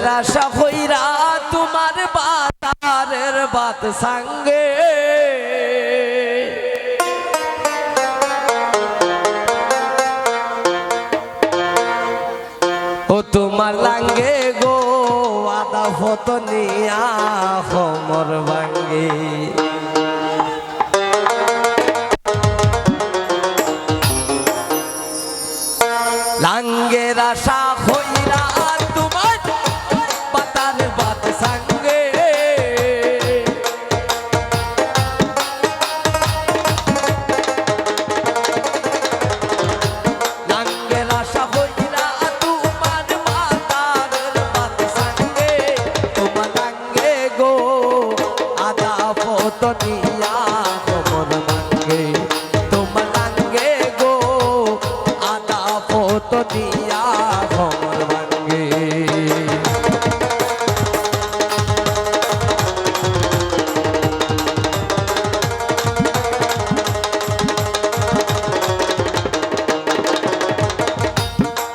লাঙ্গের আশা হইরা তোমার বাতারের বাত সঙ্গে ও তোমার লাঙ্গে গো আদা ফতনিয়া খমর ভাঙ্গে লাঙ্গের আশা হইরা তোমার বাতারের বাত সঙ্গে লাঙ্গের আশা হইরা তোমার বাতারের বাত সঙ্গে তোমার লাঙ্গে গো আদা ফতনিয়া খমর ভাঙ্গে তোমার লাঙ্গে গো আদা ফতনিয়া খমর ভাঙ্গে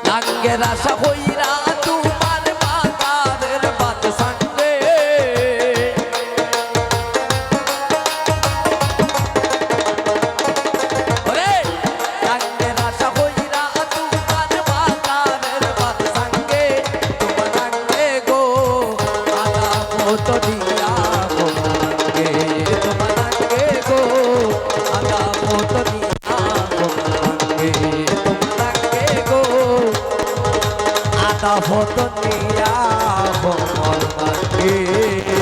লাঙ্গের আশা হইরা তোমার বাতারের বাত সঙ্গে ওরে লাঙ্গের আশা হইরা তোমার বাতারের বাত সঙ্গে তোমার লাঙ্গে গো আদা ফতনিয়া খমর ভাঙ্গে তোমার লাঙ্গে গো আদা ফতনিয়া খমর ভাঙ্গে তোমার লাঙ্গে গো আদা ফতনিয়া খমর ভাঙ্গে